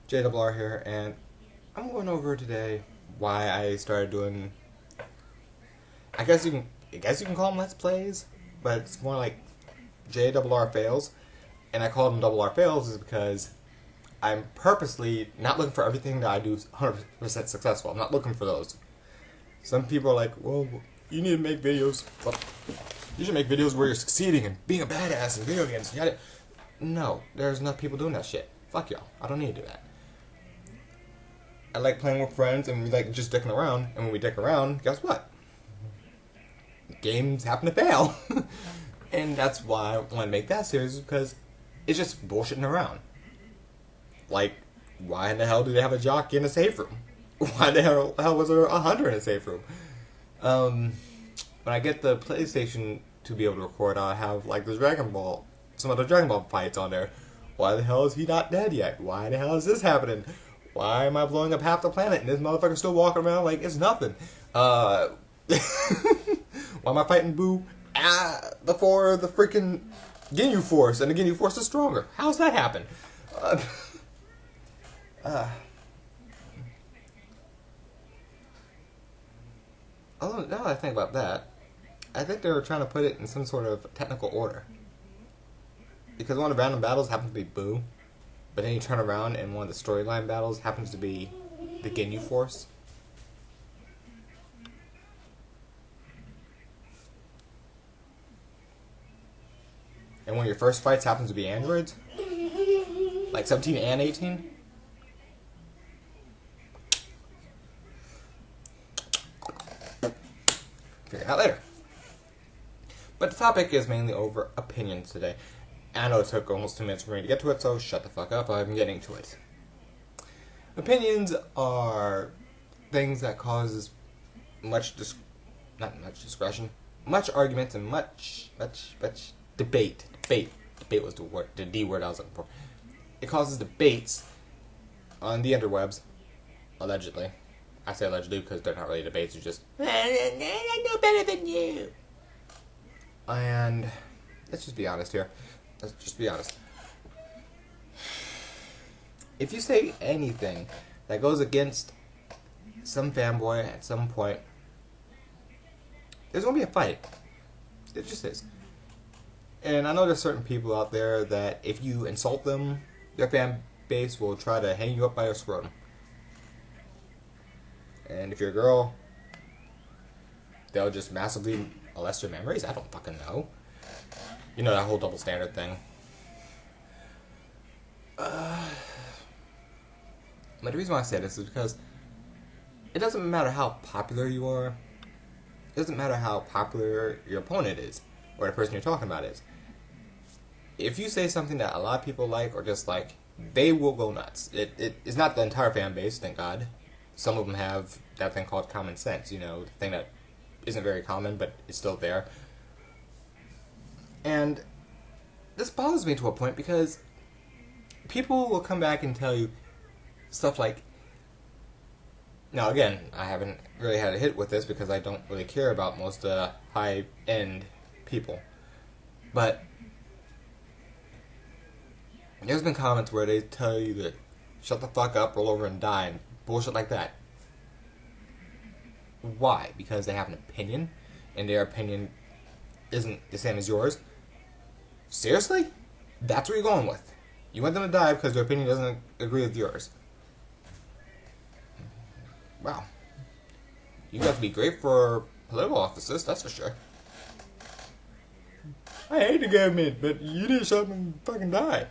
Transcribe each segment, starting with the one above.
JRR here, and I'm going over today why I started doing. I guess you can call them Let's Plays, but it's more like JRR fails, and I call them Double R fails is because I'm purposely not looking for everything that I do 100% successful. I'm not looking for those. Some people are like, well, you need to make videos. Well, you should make videos where you're succeeding and being a badass in video games. No, there's enough people doing that shit. Fuck y'all. I don't need to do that. I like playing with friends and we like just dicking around. And when we dick around, guess what? Games happen to fail. And that's why I want to make that series, because it's just bullshitting around. Like, why in the hell do they have a jock in a safe room? Why the hell was there a hunter in a safe room? When I get the PlayStation to be able to record, I'll have like the some other Dragon Ball fights on there. Why the hell is he not dead yet? Why the hell is this happening? Why am I blowing up half the planet and this motherfucker's still walking around like it's nothing? Why am I fighting Boo before the freaking Ginyu Force and the Ginyu Force is stronger? How's that happen? Now that I think about that, I think they were trying to put it in some sort of technical order. Because one of the random battles happens to be Boo, but then you turn around and one of the storyline battles happens to be the Ginyu Force. And one of your first fights happens to be androids? Like 17 and 18? Figure it out later. But the topic is mainly over opinions today. I know it took almost 2 minutes for me to get to it, so shut the fuck up, I'm getting to it. Opinions are things that causes much much arguments and much debate. Debate was the D word I was looking for. It causes debates on the interwebs, allegedly. I say allegedly because they're not really debates, they're just, I know better than you. And let's just be honest here. Let's just be honest. If you say anything that goes against some fanboy at some point, there's going to be a fight. It just is. And I know there's certain people out there that if you insult them, their fan base will try to hang you up by your scrotum. And if you're a girl, they'll just massively molest your memories? I don't fucking know. You know, that whole double standard thing. But the reason why I say this is because it doesn't matter how popular you are. It doesn't matter how popular your opponent is, or the person you're talking about is. If you say something that a lot of people like or dislike, they will go nuts. It's not the entire fan base, thank God. Some of them have that thing called common sense, you know, the thing that isn't very common, but it's still there. And this bothers me to a point because people will come back and tell you stuff like, now again, I haven't really had a hit with this because I don't really care about most high-end people, but there's been comments where they tell you to shut the fuck up, roll over and die, and bullshit like that. Why? Because they have an opinion, and their opinion isn't the same as yours? Seriously? That's what you're going with. You want them to die because their opinion doesn't agree with yours. Wow. You got to be great for political offices, that's for sure. I hate the government, but you didn't shut them and fucking die.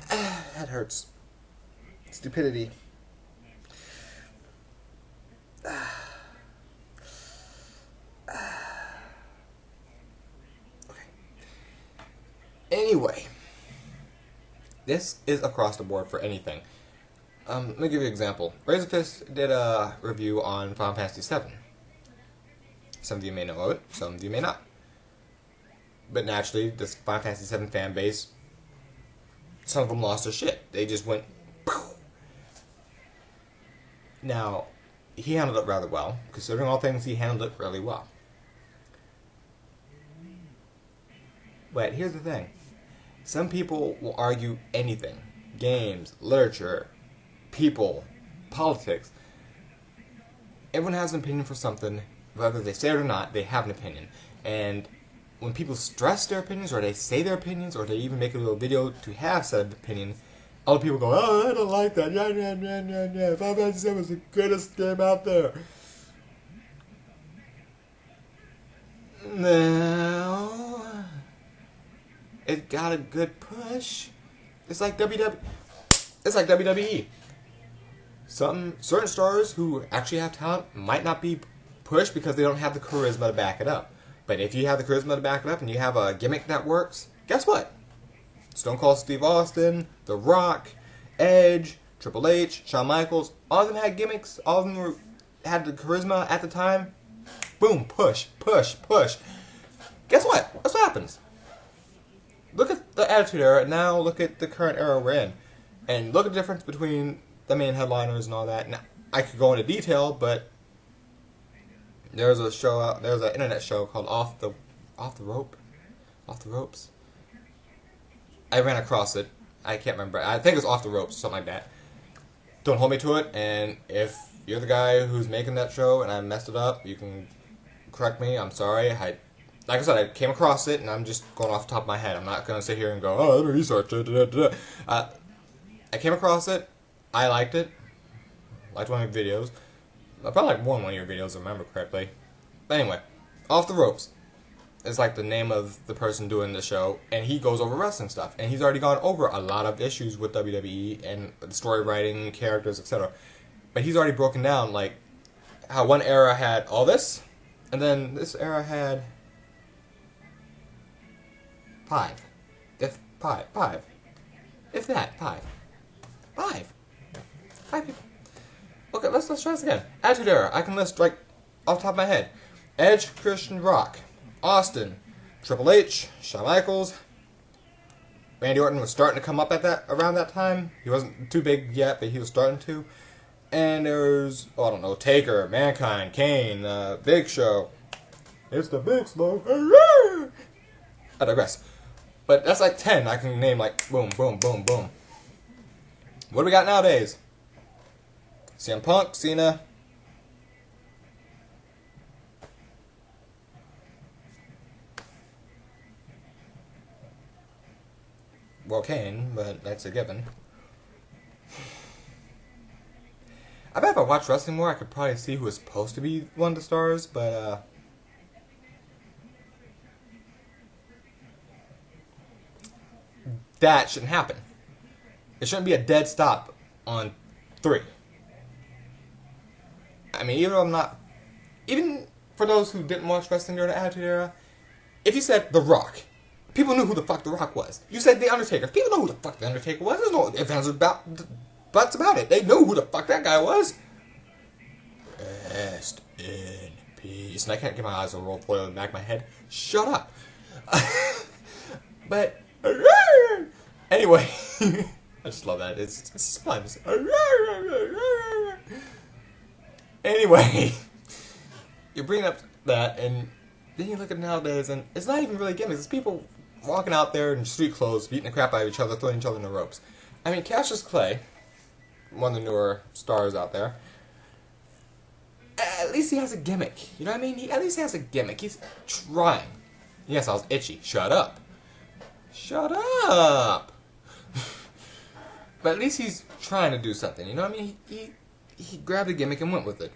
That hurts. Stupidity. Okay. Anyway, this is across the board for anything. Let me give you an example. Razorfist did a review on Final Fantasy VII. Some of you may know of it, some of you may not. But naturally, this Final Fantasy VII fan base, some of them lost their shit. They just went, poof. Now, he handled it rather well. Considering all things, he handled it really well. But here's the thing. Some people will argue anything. Games, literature, people, politics. Everyone has an opinion for something. Whether they say it or not, they have an opinion. And when people stress their opinions, or they say their opinions, or they even make a little video to have said opinion, other people go, oh, I don't like that. Yeah. Final Fantasy VII was the greatest game out there. No. It got a good push. It's like WWE. Certain stars who actually have talent might not be pushed because they don't have the charisma to back it up. But if you have the charisma to back it up and you have a gimmick that works, guess what? Stone Cold Steve Austin, The Rock, Edge, Triple H, Shawn Michaels, all of them had gimmicks. All of them had the charisma at the time. Boom, push. Guess what? That's what happens. Look at the Attitude Era, and now look at the current era we're in. And look at the difference between the main headliners and all that. Now, I could go into detail, but there's an internet show called Off the Ropes. I ran across it. I can't remember. I think it's Off the Ropes, something like that. Don't hold me to it, and if you're the guy who's making that show and I messed it up, you can correct me. I'm sorry. Like I said, I came across it, and I'm just going off the top of my head. I'm not going to sit here and go, oh, research it. I came across it. I liked it. Liked one of your videos. I probably like one of your videos, if I remember correctly. But anyway, Off the Ropes is like the name of the person doing the show, and he goes over wrestling stuff. And he's already gone over a lot of issues with WWE and story writing, characters, etc. But he's already broken down, like, how one era had all this, and then this era had five. If that, five people. Okay, let's try this again. Attitude Era, I can list, like, off the top of my head. Edge, Christian, Rock, Austin, Triple H, Shawn Michaels. Randy Orton was starting to come up around that time. He wasn't too big yet, but he was starting to. And there's, I don't know, Taker, Mankind, Kane, Big Show. It's the Big Smoke. I digress. But that's like 10. I can name like boom. What do we got nowadays? CM Punk, Cena. Well, Kane, but that's a given. I bet if I watched wrestling more, I could probably see who was supposed to be one of the stars, but, that shouldn't happen. It shouldn't be a dead stop on 3. I mean, even for those who didn't watch wrestling during the Attitude Era, if you said The Rock, people knew who the fuck The Rock was. You said The Undertaker, people know who the fuck The Undertaker was. There's no ifs, ands, or buts about it. They knew who the fuck that guy was. Rest in peace. And I can't get my eyes on roll foil in the back of my head. Shut up. But anyway, I just love that. It's fun. Anyway, you bring up that, and then you look at nowadays, and it's not even really gimmicks. It's people walking out there in street clothes, beating the crap out of each other, throwing each other in the ropes. I mean, Cassius Clay, one of the newer stars out there, at least he has a gimmick. You know what I mean? He at least has a gimmick. He's trying. Yes, I was itchy. Shut up. But at least he's trying to do something. You know what I mean? He grabbed a gimmick and went with it.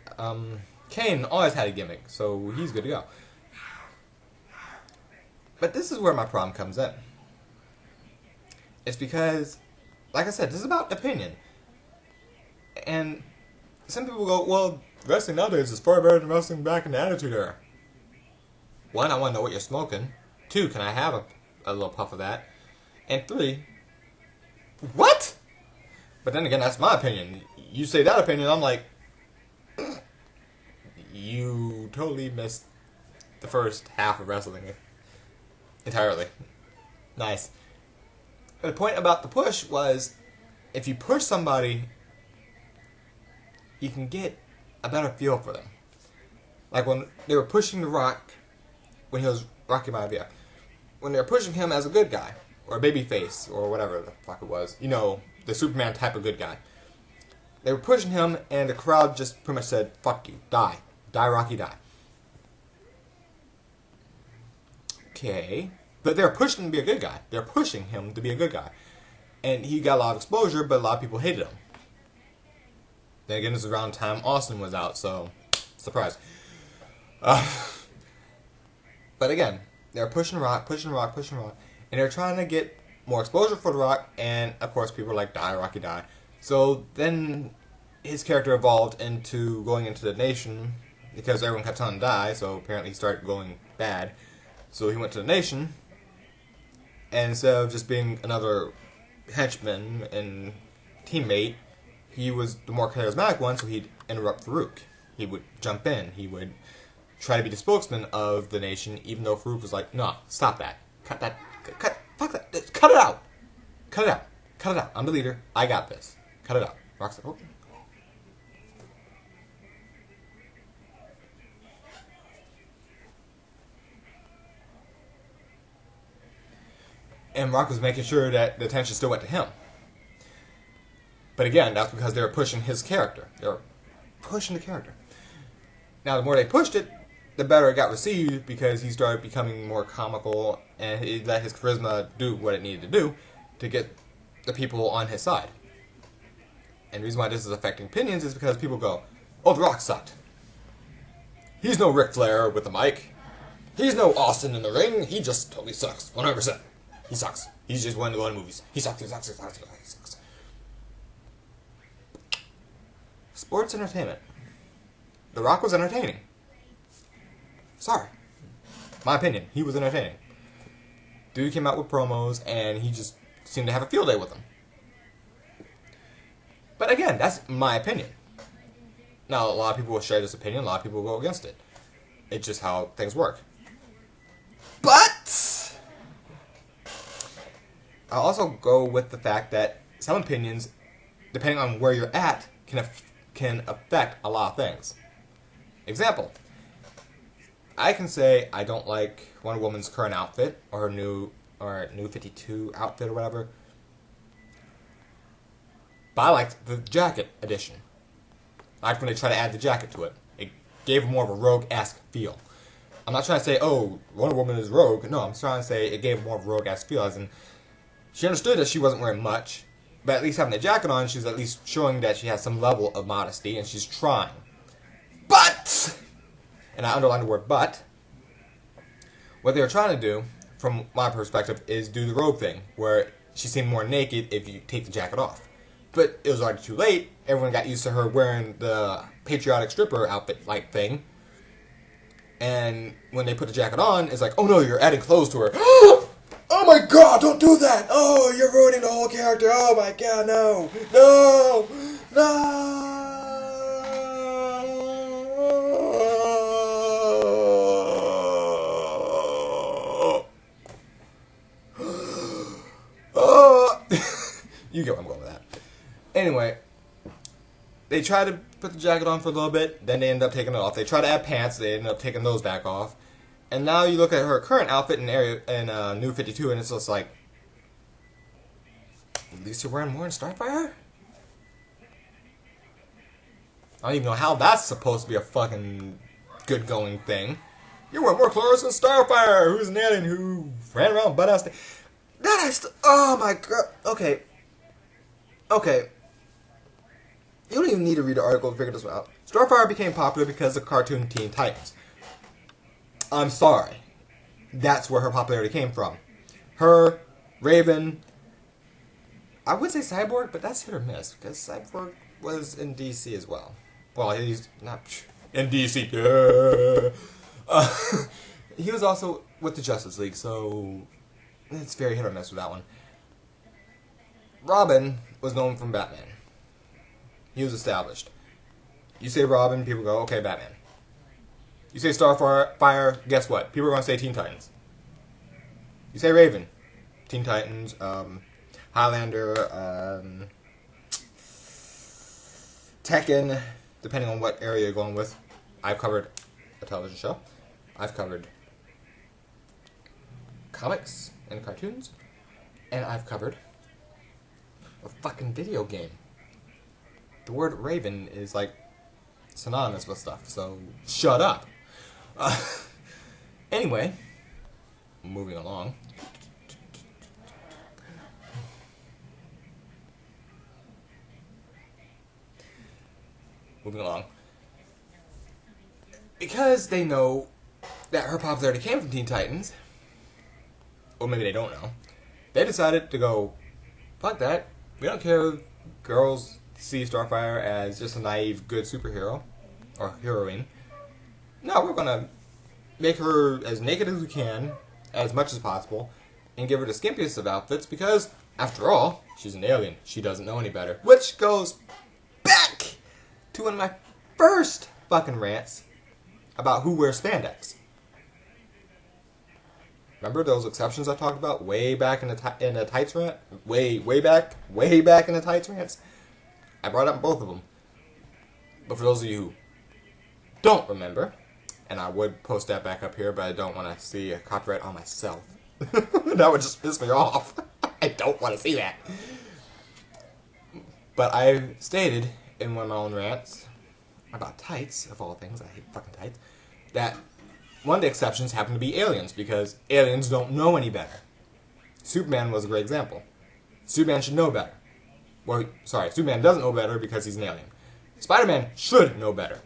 Kane always had a gimmick, so he's good to go. But this is where my problem comes in. It's because, like I said, this is about opinion. And some people go, well, wrestling nowadays is far better than wrestling back in the Attitude Era. 1, I want to know what you're smoking. 2, can I have a little puff of that? And 3, what? But then again, that's my opinion. You say that opinion, I'm like, you totally missed the first half of wrestling entirely. Nice. The point about the push was, if you push somebody, you can get a better feel for them. Like when they were pushing The Rock, when he was Rocky Maivia, when they were pushing him as a good guy, or a baby face, or whatever the fuck it was, you know, the Superman type of good guy. They were pushing him, and the crowd just pretty much said, fuck you, die. Die, Rocky, die. Okay. But they're pushing him to be a good guy. They're pushing him to be a good guy. And he got a lot of exposure, but a lot of people hated him. Then again, this is around the time Austin was out, so surprise. But again, they're pushing Rock, and they're trying to get more exposure for The Rock, and of course people are like, die, Rocky, die. So then his character evolved into going into the Nation, because everyone kept telling him to die, so apparently he started going bad. So he went to the Nation, and instead of just being another henchman and teammate, he was the more charismatic one, so he'd interrupt Farouk. He would jump in, he would try to be the spokesman of the Nation, even though Farouk was like, no, stop that. Cut that. Fuck that. Cut it out. Cut it out. Cut it out. I'm the leader. I got this. Cut it out. Rock said, okay. And Rock was making sure that the attention still went to him. But again, that's because they were pushing his character. They were pushing the character. Now, the more they pushed it, the better it got received, because he started becoming more comical, and he let his charisma do what it needed to do to get the people on his side. And the reason why this is affecting opinions is because people go, oh, The Rock sucked. He's no Ric Flair with the mic. He's no Austin in the ring. He just totally sucks. 100%. He sucks. He's just one of the movies. He sucks. Sports entertainment. The Rock was entertaining. Sorry. My opinion. He was entertaining. Dude came out with promos, and he just seemed to have a field day with them. But again, that's my opinion. Now, a lot of people will share this opinion, a lot of people will go against it. It's just how things work. But I'll also go with the fact that some opinions, depending on where you're at, can affect a lot of things. Example, I can say I don't like Wonder Woman's current outfit, or her new 52 outfit or whatever, but I liked the jacket edition. I liked when they try to add the jacket to it. It gave more of a rogue-esque feel. I'm not trying to say, oh, Wonder Woman is rogue. No, I'm trying to say it gave more of a rogue-esque feel, as in, she understood that she wasn't wearing much, but at least having the jacket on, she's at least showing that she has some level of modesty, and she's trying. But, and I underline the word but, what they were trying to do, from my perspective, is do the rogue thing, where she seemed more naked if you take the jacket off. But it was already too late. Everyone got used to her wearing the patriotic stripper outfit-like thing. And when they put the jacket on, it's like, oh no, you're adding clothes to her. Oh my god, don't do that! Oh, you're ruining the whole character. Oh my god, no! No! No! You get where I'm going with that. Anyway, they tried to put the jacket on for a little bit, then they ended up taking it off. They tried to add pants, they ended up taking those back off. And now you look at her current outfit in New 52, and it's just like, at least you're wearing more in Starfire? I don't even know how that's supposed to be a fucking good going thing. You wear more clothes than Starfire, who's an alien who ran around butt-ass. Oh my god. Okay. You don't even need to read the article to figure this one out. Starfire became popular because of cartoon Teen Titans. I'm sorry. That's where her popularity came from. Her, Raven, I would say Cyborg, but that's hit or miss, because Cyborg was in DC as well. Well, he's not in DC. He was also with the Justice League, so it's very hit or miss with that one. Robin was known from Batman. He was established. You say Robin, people go, okay, Batman. You say Starfire, guess what? People are going to say Teen Titans. You say Raven, Teen Titans, Highlander, Tekken, depending on what area you're going with. I've covered a television show. I've covered comics and cartoons. And I've covered a fucking video game. The word Raven is like synonymous with stuff, so shut up. Anyway, moving along. Because they know that her popularity came from Teen Titans, or maybe they don't know, they decided to go, fuck that. We don't care if girls see Starfire as just a naive, good superhero, or heroine. No, we're gonna make her as naked as we can, as much as possible, and give her the skimpiest of outfits, because, after all, she's an alien. She doesn't know any better. Which goes back to one of my first fucking rants about who wears spandex. Remember those exceptions I talked about way back in the tights rant? Way back in the tights rants? I brought up both of them. But for those of you who don't remember, and I would post that back up here, but I don't want to see a copyright on myself. That would just piss me off. I don't want to see that. But I stated in one of my own rants about tights, of all things, I hate fucking tights, that one of the exceptions happened to be aliens, because aliens don't know any better. Superman was a great example. Superman should know better. Well, sorry, Superman doesn't know better because he's an alien. Spider-Man should know better.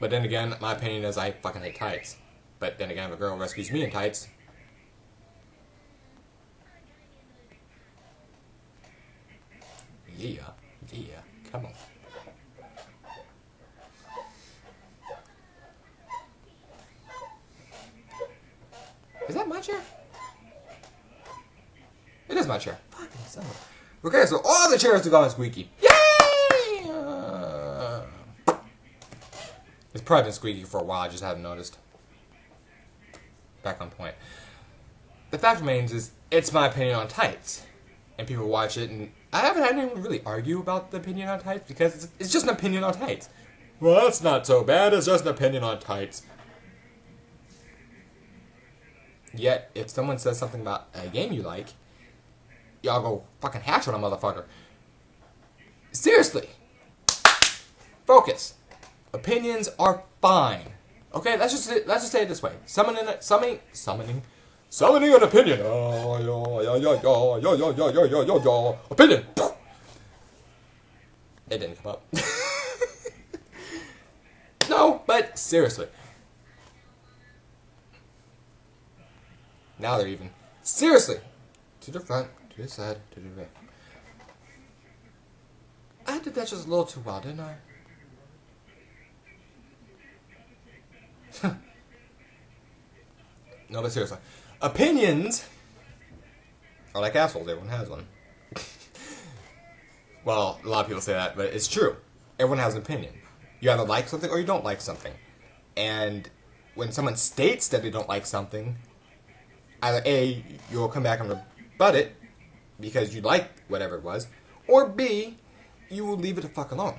But then again, my opinion is I fucking hate tights. But then again, if a girl rescues me in tights, yeah, come on. Is that my chair? It is my chair. Fucking son of a... Okay, so all the chairs are gone squeaky. Yay! It's probably been squeaky for a while, I just haven't noticed. Back on point. The fact remains is, it's my opinion on tights. And people watch it, and I haven't had anyone really argue about the opinion on tights, because it's just an opinion on tights. Well, that's not so bad, it's just an opinion on tights. Yet, if someone says something about a game you like, y'all go fucking hash on a motherfucker. Seriously. Focus. Opinions are fine. Okay, let's just say it this way. Summoning an opinion. Opinion. It didn't come up. No, but seriously. Now they're even. Seriously. To the front, to the side, to the right. I did that just a little too well, didn't I? No, but seriously. Opinions are like assholes. Everyone has one. Well, a lot of people say that, but it's true. Everyone has an opinion. You either like something or you don't like something. And when someone states that they don't like something, either A, you'll come back and rebut it because you like whatever it was, or B, you will leave it the fuck alone.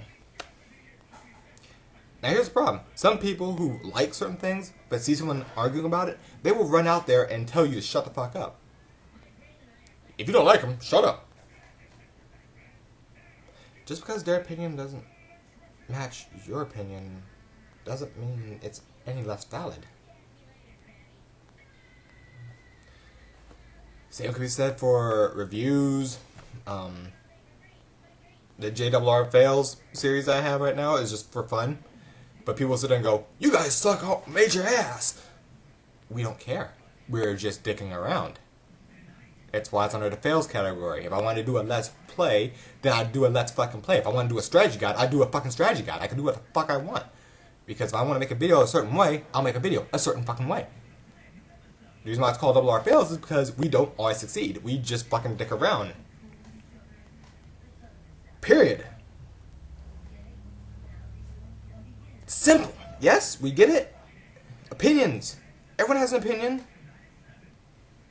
Now here's the problem. Some people who like certain things, but see someone arguing about it, they will run out there and tell you to shut the fuck up. If you don't like them, shut up. Just because their opinion doesn't match your opinion doesn't mean it's any less valid. Same could be said for reviews. The JRR Fails series I have right now is just for fun. But people sit there and go, you guys suck out major ass. We don't care. We're just dicking around. It's why it's under the fails category. If I want to do a let's play, then I'd do a let's fucking play. If I want to do a strategy guide, I'd do a fucking strategy guide. I can do what the fuck I want. Because if I want to make a video a certain way, I'll make a video a certain fucking way. The reason why it's called RR Fails is because we don't always succeed. We just fucking dick around. Period. Simple. Yes, we get it. Opinions. Everyone has an opinion.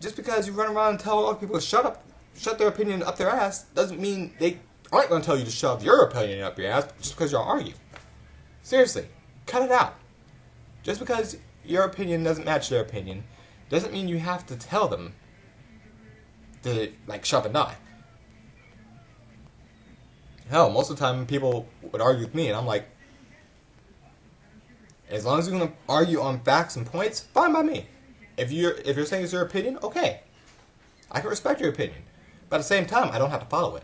Just because you run around and tell other people to shut up, shut their opinion up their ass, doesn't mean they I'm not going to tell you to shove your opinion up your ass just because y'all argue. Seriously, cut it out. Just because your opinion doesn't match their opinion doesn't mean you have to tell them to, like, shove and die. Hell, most of the time people would argue with me, and I'm like, as long as you're going to argue on facts and points, fine by me. If you're saying it's your opinion, okay. I can respect your opinion. But at the same time, I don't have to follow it.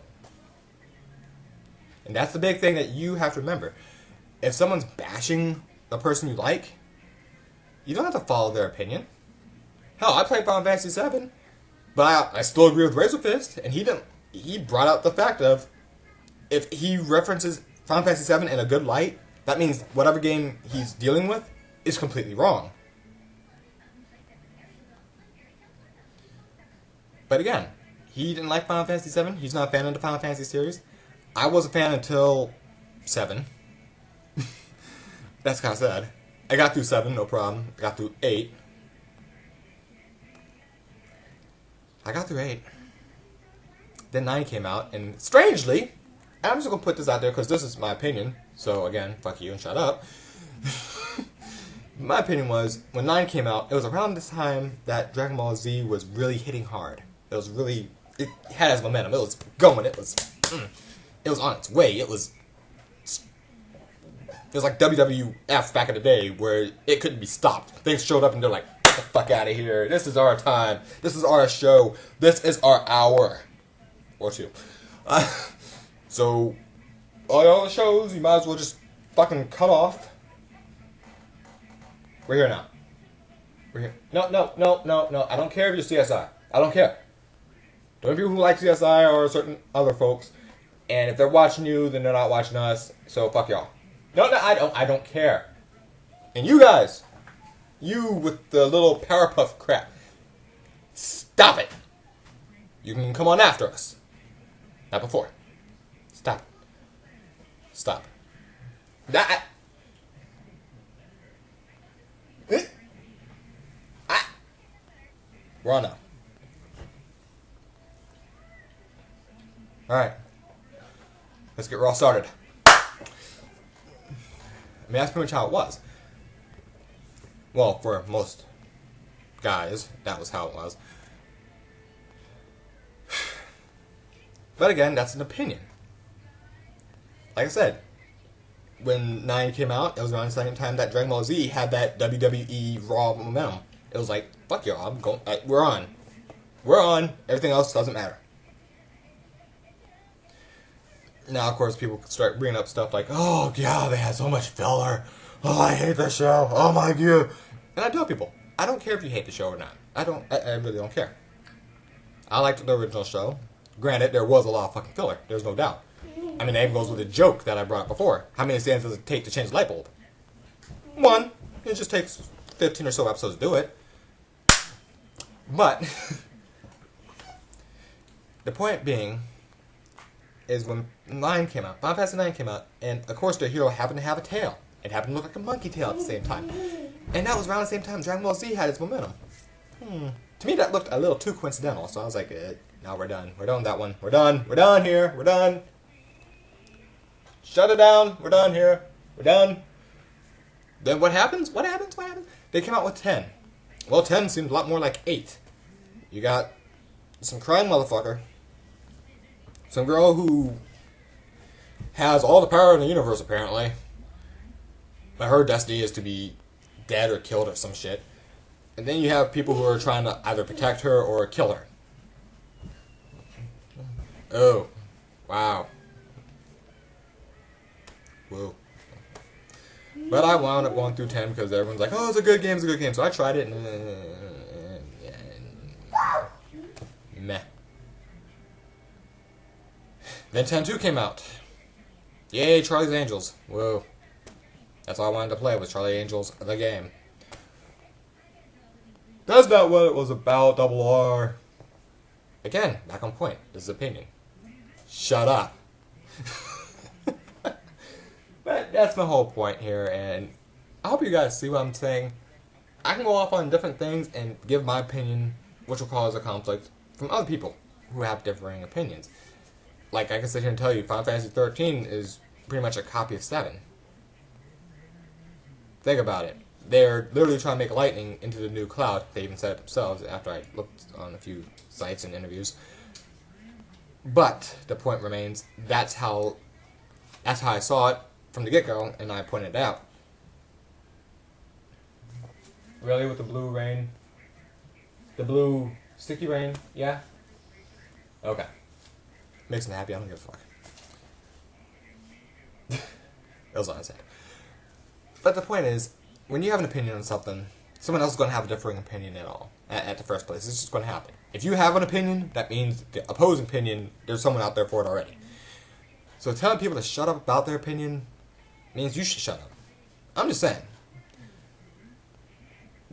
And that's the big thing that you have to remember. If someone's bashing the person you like, you don't have to follow their opinion. Hell, I played Final Fantasy VII, but I still agree with Razor Fist, and he brought out the fact of, if he references Final Fantasy VII in a good light, that means whatever game he's dealing with is completely wrong. But again, he didn't like Final Fantasy VII. He's not a fan of the Final Fantasy series. I was a fan until 7. That's kind of sad. I got through 7, no problem. I got through 8. I got through 8. Then 9 came out, and strangely, and I'm just going to put this out there because this is my opinion, so again, fuck you and shut up. My opinion was, when 9 came out, it was around this time that Dragon Ball Z was really hitting hard. It had its momentum. It was going. It was on its way. It was like WWF back in the day where it couldn't be stopped. Things showed up and they're like, get the fuck out of here. This is our time. This is our show. This is our hour. Or 2. So, all the shows, you might as well just fucking cut off. We're here now. We're here. No. I don't care if you're CSI. I don't care. The only people who like CSI are certain other folks. And if they're watching you, then they're not watching us. So fuck y'all. No, I don't care. And you guys, you with the little Powerpuff crap, stop it. You can come on after us. Not before. Stop. Stop. We're on now. Alright. Let's get Raw started. I mean, that's pretty much how it was. Well, for most guys, that was how it was. But again, that's an opinion. Like I said, when 9 came out, it was around the same time that Dragon Ball Z had that WWE Raw momentum. It was like, fuck y'all, I'm going. We're on. We're on. Everything else doesn't matter. Now, of course, people start bringing up stuff like, oh, yeah, they had so much filler. Oh, I hate the show. Oh, my God. And I tell people, I don't care if you hate the show or not. I really don't care. I liked the original show. Granted, there was a lot of fucking filler. There's no doubt. I mean, that even goes with the joke that I brought up before. How many stands does it take to change the light bulb? 1. It just takes 15 or so episodes to do it. But, the point being, is when 9 came out, Final Fantasy 9 came out, and of course the hero happened to have a tail. It happened to look like a monkey tail at the same time. And that was around the same time Dragon Ball Z had its momentum. To me that looked a little too coincidental, so I was like, now we're done. We're done with that one. We're done. We're done here. We're done. Shut it down. We're done here. We're done. Then what happens? What happens? They came out with 10. Well, 10 seems a lot more like 8. You got some crying motherfucker. Some girl who has all the power in the universe, apparently. But her destiny is to be dead or killed or some shit. And then you have people who are trying to either protect her or kill her. Oh. Wow. Whoa. But I wound up going through 10 because everyone's like, oh, it's a good game, So I tried it and meh. Then 10-2 came out. Yay, Charlie's Angels. Whoa. That's all I wanted to play was Charlie Angels, the game. That's not what it was about, Double R. Again, back on point. This is opinion. Shut up. But that's my whole point here, and I hope you guys see what I'm saying. I can go off on different things and give my opinion, which will cause a conflict from other people who have differing opinions. Like, I can sit here and tell you, Final Fantasy 13 is pretty much a copy of 7. Think about it. They're literally trying to make lightning into the new cloud. They even said it themselves after I looked on a few sites and interviews. But the point remains, that's how I saw it from the get-go, and I pointed it out. Really, with the blue rain? The blue sticky rain? Yeah? Okay. Makes me happy, I don't give a fuck. That was all I said. But the point is, when you have an opinion on something, someone else is going to have a differing opinion at the first place. It's just going to happen. If you have an opinion, that means the opposing opinion, there's someone out there for it already. So telling people to shut up about their opinion means you should shut up. I'm just saying.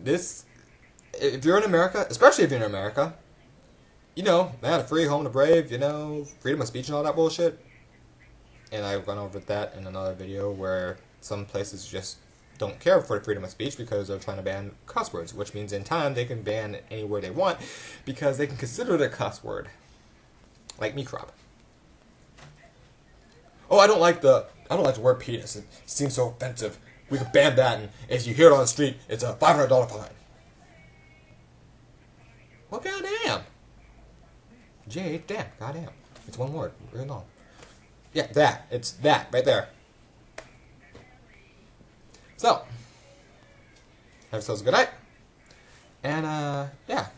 If you're in America, especially if you're in America, you know, man, a free, home of the brave, you know, freedom of speech and all that bullshit. And I went over that in another video where some places just don't care for the freedom of speech because they're trying to ban cuss words, which means in time they can ban any word they want because they can consider it a cuss word. Like microb. Oh, I don't like the word penis. It seems so offensive. We could ban that, and if you hear it on the street, it's a $500 fine. Well, goddamn. J, damn, goddamn. It's one word, really long. Yeah, that. It's that, right there. So, have yourselves a good night. And, yeah.